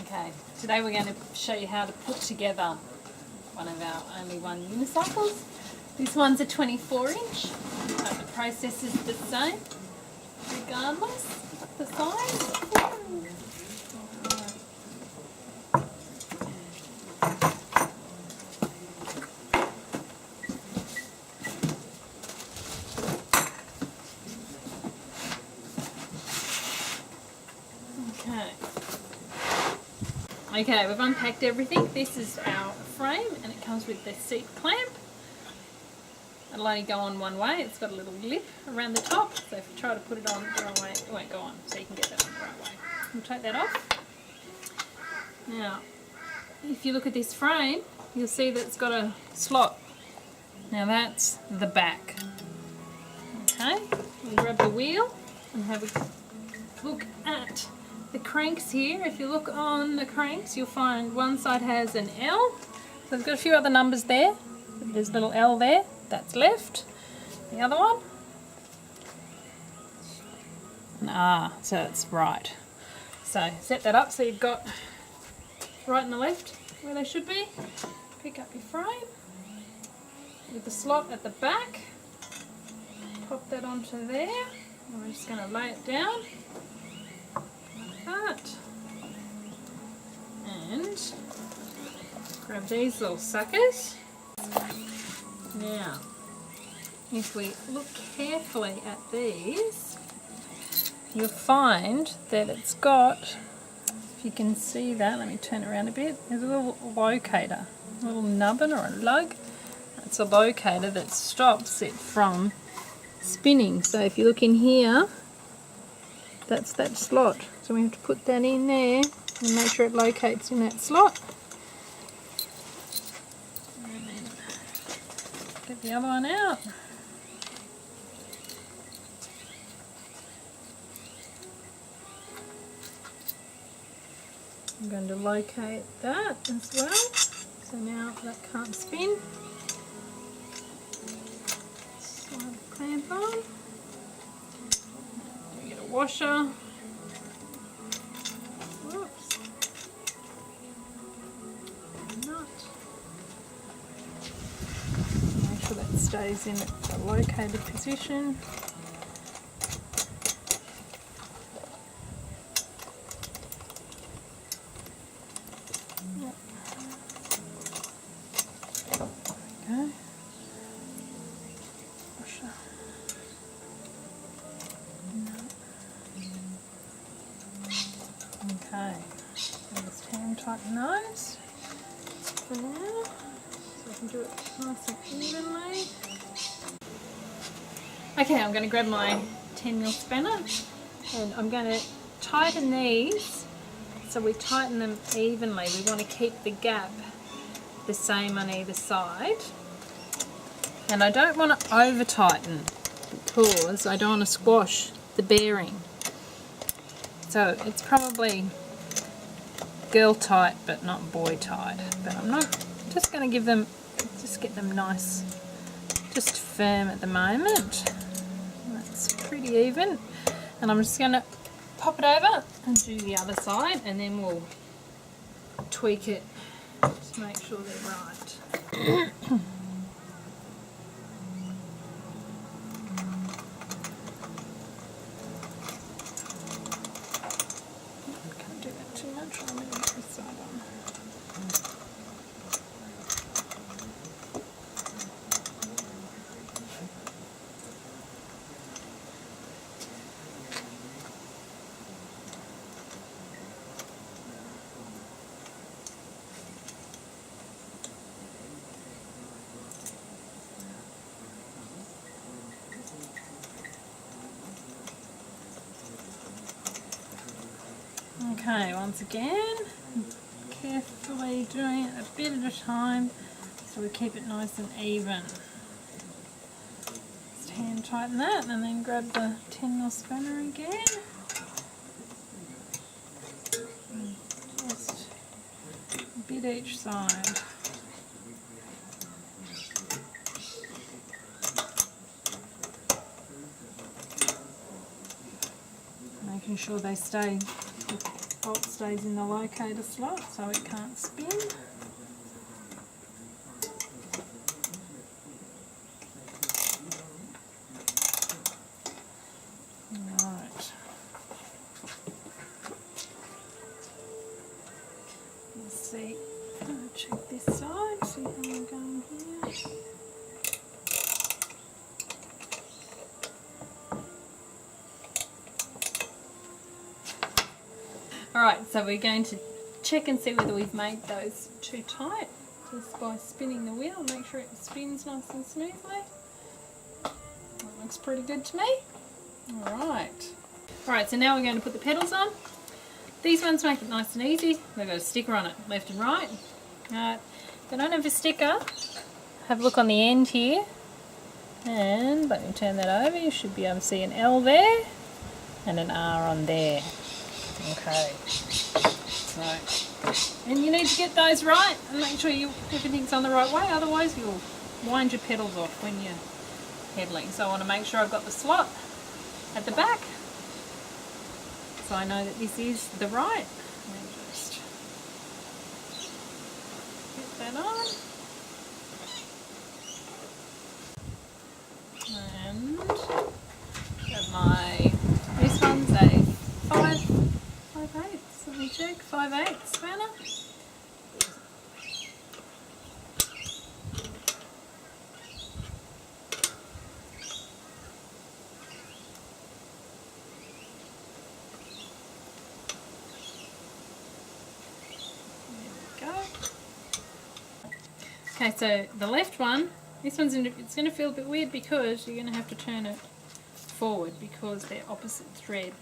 Okay, today we're going to show you how to put together one of our only one unicycles. This one's a 24-inch, but the process is the same regardless of the size. Okay, we've unpacked everything. This is our frame and it comes with the seat clamp. It'll only go on one way. It's got a little lip around the top, so if you try to put it on the wrong way, it won't go on, so you can get that on the right way. We'll take that off. Now, if you look at this frame, you'll see that it's got a slot. Now that's the back. Okay, we'll grab the wheel and have a look at the cranks here. If you look on the cranks, you'll find one side has an L. So we've got a few other numbers there. There's a little L there. That's left. The other one, an R, so it's right. So set that up so you've got right and the left where they should be. Pick up your frame with the slot at the back. Pop that onto there. And we're just going to lay it down. That. And grab these little suckers. Now, if we look carefully at these, you'll find that it's got, if you can see that, let me turn it around a bit, there's a little locator, a little nubbin or a lug. It's a locator that stops it from spinning. So if you look in here, that's that slot. So we have to put that in there and make sure it locates in that slot. And then get the other one out. I'm going to locate that as well. So now that can't spin. Slide the clamp on. We get a washer. Whoops. Nut. Make sure that stays in a located position. Okay. Washer. Okay, so just hand tighten those for now, so I can do it nice and evenly. Okay, I'm going to grab my 10mm spanner and I'm going to tighten these so we tighten them evenly. We want to keep the gap the same on either side, and I don't want to over tighten because I don't want to squash the bearing. So it's probably girl tight but not boy tight, but I'm just going to give them, just get them nice, just firm at the moment. That's pretty even, and I'm just going to pop it over and do the other side, and then we'll tweak it to make sure they're right. Okay, once again, carefully doing it a bit at a time so we keep it nice and even. Just hand tighten that and then grab the 10mm spanner again. And just a bit each side. Making sure they stay bolt stays in the locator slot so it can't spin. Right. Let's see. I'll check this side, see how I'm going here. Alright, so we're going to check and see whether we've made those too tight just by spinning the wheel. Make sure it spins nice and smoothly. That looks pretty good to me. Alright. Alright, so now we're going to put the pedals on. These ones make it nice and easy. They've got a sticker on it, left and right. If they don't have a sticker, have a look on the end here. And let me turn that over. You should be able to see an L there and an R on there. Okay, right, and you need to get those right and make sure everything's on the right way, otherwise you'll wind your pedals off when you're pedaling. So I want to make sure I've got the slot at the back so I know that this is the right. Let me just get that on. And got this one's a 5/8. Let me check. 5/8 spanner. There we go. Okay, so the left one, this one's it's going to feel a bit weird because you're going to have to turn it forward because they're opposite thread.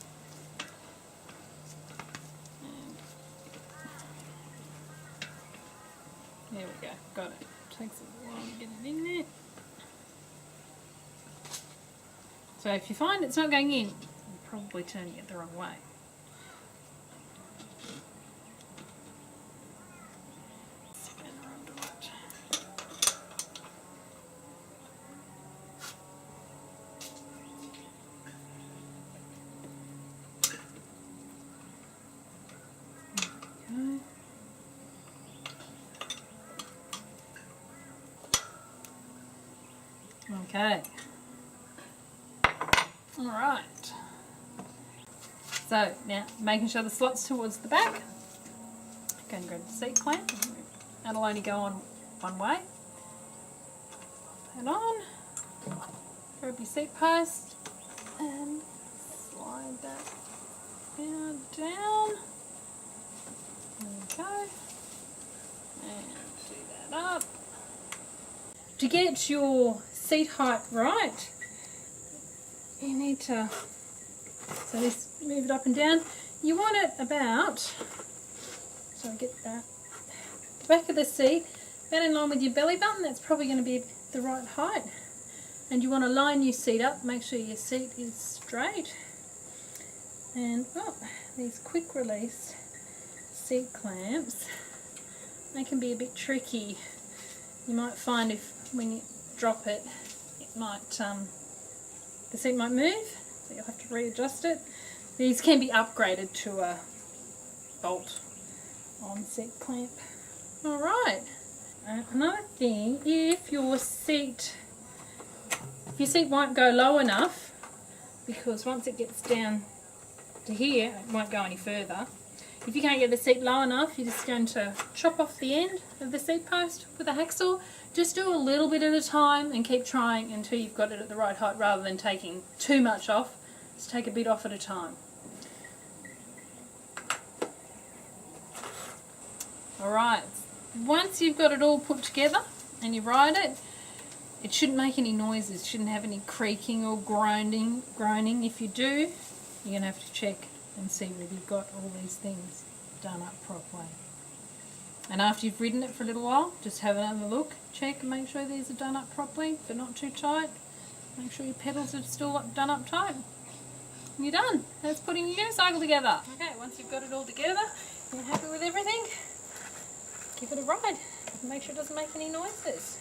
There we go, got it. Takes a while to get it in there. So if you find it's not going in, you're probably turning it the wrong way. Spin around it. Okay. Alright. So now making sure the slot's towards the back. Go and grab the seat clamp. That'll only go on one way. Pop that on. Grab your seat post and slide that down. There we go. And do that up. To get your seat height right, you need to, so this, move it up and down. You want it about, so I get that, the back of the seat, about in line with your belly button. That's probably going to be the right height. And you want to line your seat up, make sure your seat is straight. And these quick release seat clamps, they can be a bit tricky. You might find when you drop it, it might the seat might move, so you'll have to readjust it. These can be upgraded to a bolt on seat clamp. Alright, another thing, if your seat won't go low enough, because once it gets down to here, it won't go any further. If you can't get the seat low enough, you're just going to chop off the end of the seat post with a hacksaw. Just do a little bit at a time and keep trying until you've got it at the right height rather than taking too much off. Just take a bit off at a time. Alright, once you've got it all put together and you ride it, it shouldn't make any noises, shouldn't have any creaking or groaning. If you do, you're going to have to check and see whether you've got all these things done up properly. And after you've ridden it for a little while, just have another look, check and make sure these are done up properly. If they're not too tight, make sure your pedals are still done up tight. And you're done. That's putting your unicycle together. Okay, once you've got it all together, you're happy with everything, give it a ride. Make sure it doesn't make any noises.